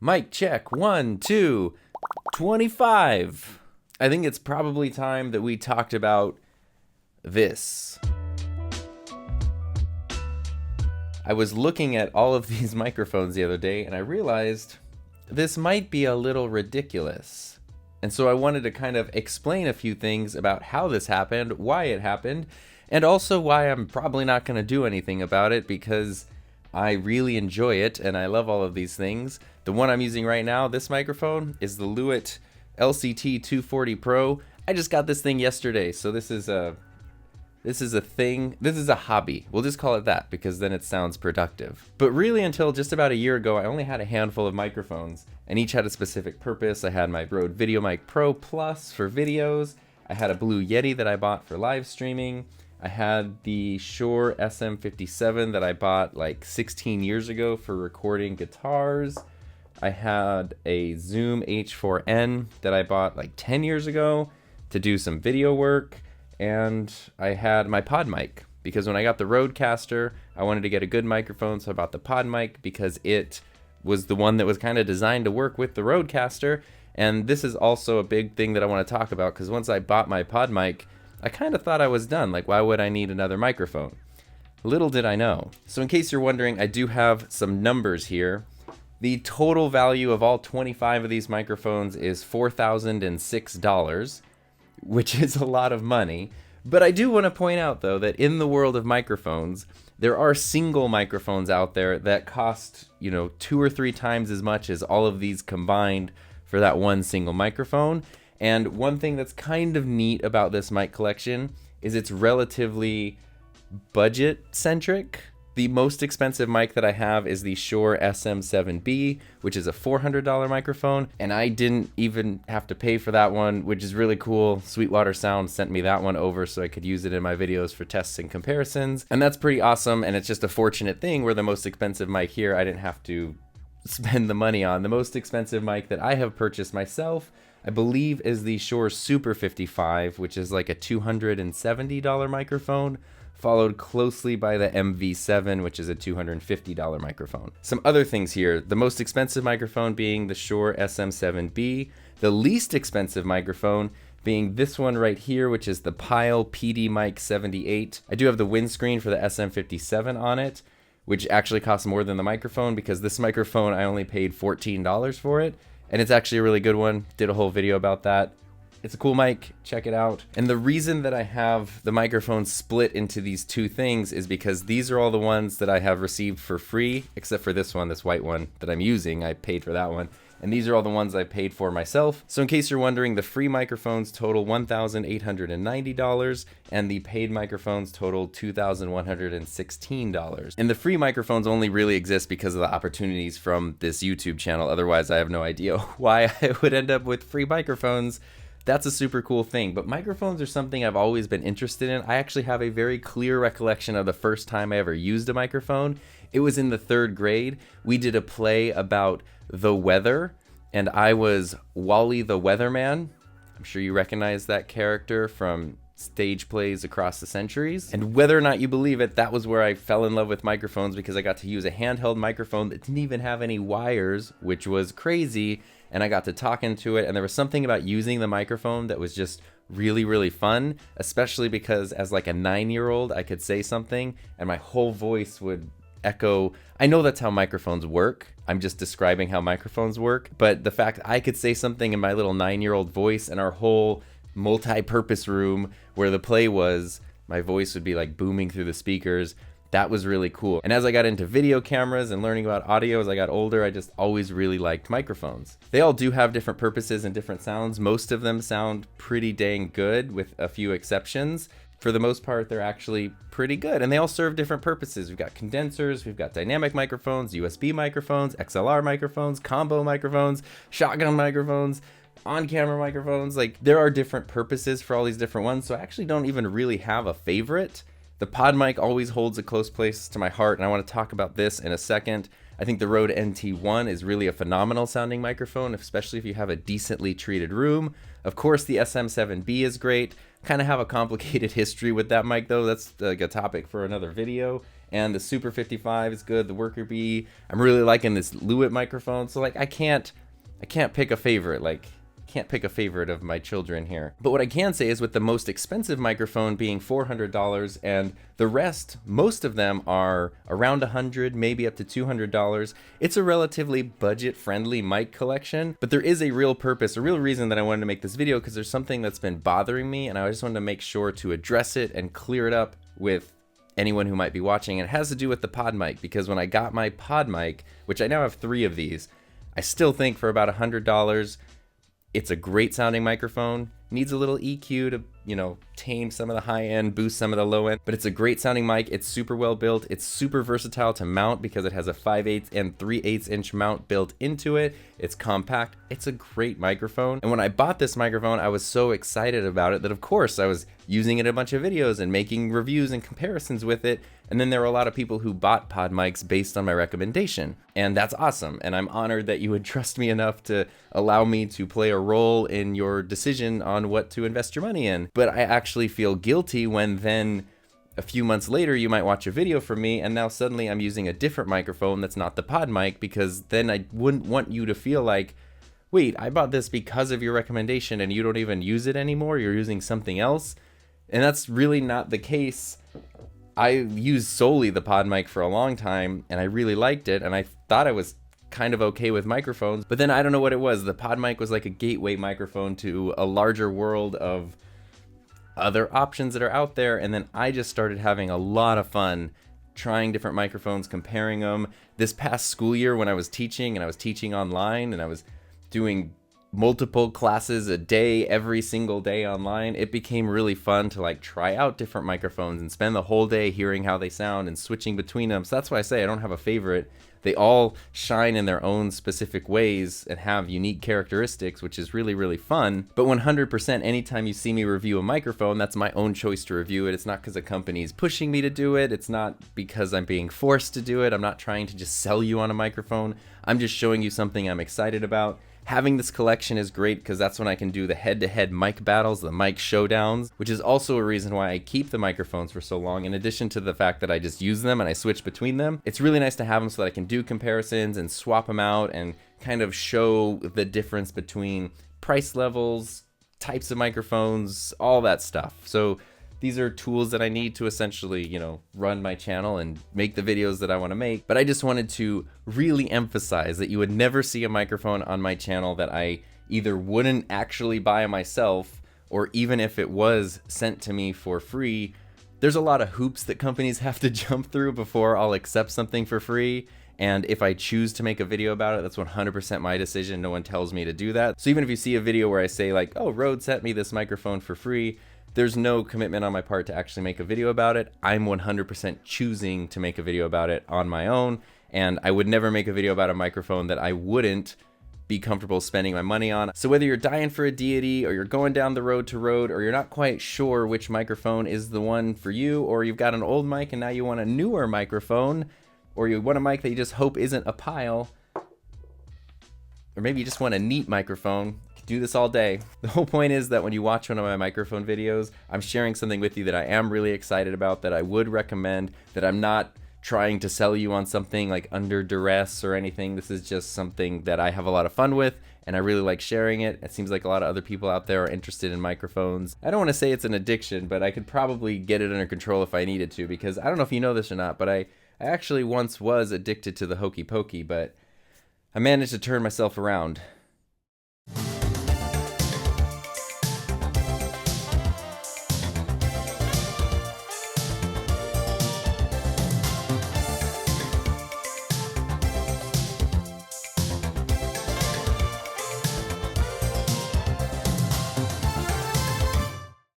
Mic check, 1, 2, 25. I think it's probably time that we talked about this. I was looking at all of these microphones the other day and I realized this might be a little ridiculous. And so I wanted to kind of explain a few things about how this happened, why it happened, and also why I'm probably not going to do anything about it because I really enjoy it and I love all of these things. The one I'm using right now, this microphone, is the Lewitt LCT 240 Pro. I just got this thing yesterday, so this is a thing. This is a hobby. We'll just call it that because then it sounds productive. But really until just about a year ago, I only had a handful of microphones and each had a specific purpose. I had my Rode VideoMic Pro Plus for videos. I had a Blue Yeti that I bought for live streaming. I had the Shure SM57 that I bought like 16 years ago for recording guitars. I had a Zoom H4n that I bought like 10 years ago to do some video work. And I had my PodMic because when I got the Rodecaster, I wanted to get a good microphone, so I bought the PodMic because it was the one that was kind of designed to work with the Rodecaster. And this is also a big thing that I want to talk about because once I bought my PodMic, I kind of thought I was done. Like, why would I need another microphone? Little did I know. So in case you're wondering, I do have some numbers here. The total value of all 25 of these microphones is $4,006, which is a lot of money. But I do want to point out, though, that in the world of microphones, there are single microphones out there that cost, 2 or 3 times as much as all of these combined for that one single microphone. And one thing that's kind of neat about this mic collection is it's relatively budget-centric. The most expensive mic that I have is the Shure SM7B, which is a $400 microphone, and I didn't even have to pay for that one, which is really cool. Sweetwater Sound sent me that one over so I could use it in my videos for tests and comparisons, and that's pretty awesome, and it's just a fortunate thing where the most expensive mic here I didn't have to spend the money on. The most expensive mic that I have purchased myself, I believe, is the Shure Super 55, which is like a $270 microphone, followed closely by the MV7, which is a $250 microphone. Some other things here, the most expensive microphone being the Shure SM7B, the least expensive microphone being this one right here, which is the Pyle PDMic 78. I do have the windscreen for the SM57 on it, which actually costs more than the microphone because this microphone I only paid $14 for it, and it's actually a really good one. Did a whole video about that. It's a cool mic, check it out. And the reason that I have the microphone split into these two things is because these are all the ones that I have received for free, except for this one, this white one that I'm using. I paid for that one. And these are all the ones I paid for myself. So in case you're wondering, the free microphones total $1,890 and the paid microphones total $2,116. And the free microphones only really exist because of the opportunities from this YouTube channel. Otherwise, I have no idea why I would end up with free microphones. That's a super cool thing, but microphones are something I've always been interested in. I actually have a very clear recollection of the first time I ever used a microphone. It was in the 3rd grade. We did a play about the weather, and I was Wally the Weatherman. I'm sure you recognize that character from stage plays across the centuries. And whether or not you believe it, that was where I fell in love with microphones because I got to use a handheld microphone that didn't even have any wires, which was crazy. And I got to talk into it, and there was something about using the microphone that was just really, really fun, especially because as like a 9-year-old, I could say something and my whole voice would echo. I know that's how microphones work. I'm just describing how microphones work, but the fact I could say something in my little 9-year-old voice and our whole multi-purpose room where the play was, my voice would be like booming through the speakers. That was really cool. And as I got into video cameras and learning about audio as I got older, I just always really liked microphones. They all do have different purposes and different sounds. Most of them sound pretty dang good with a few exceptions. For the most part, they're actually pretty good, and they all serve different purposes. We've got condensers, we've got dynamic microphones, USB microphones, XLR microphones, combo microphones, shotgun microphones, on-camera microphones. Like, there are different purposes for all these different ones, so I actually don't even really have a favorite. The PodMic always holds a close place to my heart, and I want to talk about this in a second. I think the Rode NT1 is really a phenomenal sounding microphone, especially if you have a decently treated room. Of course, the SM7B is great. Kind of have a complicated history with that mic though. That's like a topic for another video. and the Super 55 is good, the Worker Bee. I'm really liking this Lewitt microphone, so like I can't pick a favorite, like can't pick a favorite of my children here. But what I can say is with the most expensive microphone being $400 and the rest, most of them are around $100, maybe up to $200, it's a relatively budget-friendly mic collection. But there is a real purpose, a real reason that I wanted to make this video, because there's something that's been bothering me and I just wanted to make sure to address it and clear it up with anyone who might be watching. And it has to do with the PodMic, because when I got my PodMic, which I now have 3 of these, I still think for about $100, it's a great sounding microphone. Needs a little EQ to, you know, tame some of the high end, boost some of the low end, but it's a great sounding mic. It's super well built. It's super versatile to mount because it has a 5/8 and 3/8 inch mount built into it. It's compact. It's a great microphone. And when I bought this microphone, I was so excited about it that of course I was using it in a bunch of videos and making reviews and comparisons with it. And then there were a lot of people who bought PodMics based on my recommendation. And that's awesome. And I'm honored that you would trust me enough to allow me to play a role in your decision on what to invest your money in. But I actually feel guilty when then a few months later you might watch a video from me and now suddenly I'm using a different microphone that's not the PodMic, because then I wouldn't want you to feel like, wait, I bought this because of your recommendation and you don't even use it anymore, you're using something else. And that's really not the case. I used solely the PodMic for a long time and I really liked it and I thought I was kind of okay with microphones, but then I don't know what it was. The PodMic was like a gateway microphone to a larger world of other options that are out there, and then I just started having a lot of fun trying different microphones, comparing them. This past school year when I was teaching, and I was teaching online and I was doing multiple classes a day every single day online, it became really fun to like try out different microphones and spend the whole day hearing how they sound and switching between them. So that's why I say I don't have a favorite. They all shine in their own specific ways and have unique characteristics, which is really, really fun. But 100%, anytime you see me review a microphone, that's my own choice to review it. It's not because a company is pushing me to do it. It's not because I'm being forced to do it. I'm not trying to just sell you on a microphone. I'm just showing you something I'm excited about. Having this collection is great because that's when I can do the head-to-head mic battles, the mic showdowns, which is also a reason why I keep the microphones for so long. In addition to the fact that I just use them and I switch between them, it's really nice to have them so that I can do comparisons and swap them out and kind of show the difference between price levels, types of microphones, all that stuff. So these are tools that I need to essentially, you know, run my channel and make the videos that I want to make. But I just wanted to really emphasize that you would never see a microphone on my channel that I either wouldn't actually buy myself, or even if it was sent to me for free. There's a lot of hoops that companies have to jump through before I'll accept something for free. And if I choose to make a video about it, that's 100% my decision. No one tells me to do that. So even if you see a video where I say like, oh, Rode sent me this microphone for free, there's no commitment on my part to actually make a video about it. I'm 100% choosing to make a video about it on my own, and I would never make a video about a microphone that I wouldn't be comfortable spending my money on. So whether you're dying for a deity, or you're going down the road to Rode, or you're not quite sure which microphone is the one for you, or you've got an old mic and now you want a newer microphone, or you want a mic that you just hope isn't a pile, or maybe you just want a neat microphone, do this all day. The whole point is that when you watch one of my microphone videos, I'm sharing something with you that I am really excited about, that I would recommend, that I'm not trying to sell you on something like under duress or anything. This is just something that I have a lot of fun with and I really like sharing it. It seems like a lot of other people out there are interested in microphones. I don't want to say it's an addiction, but I could probably get it under control if I needed to, because I don't know if you know this or not, but I actually once was addicted to the hokey pokey, but I managed to turn myself around.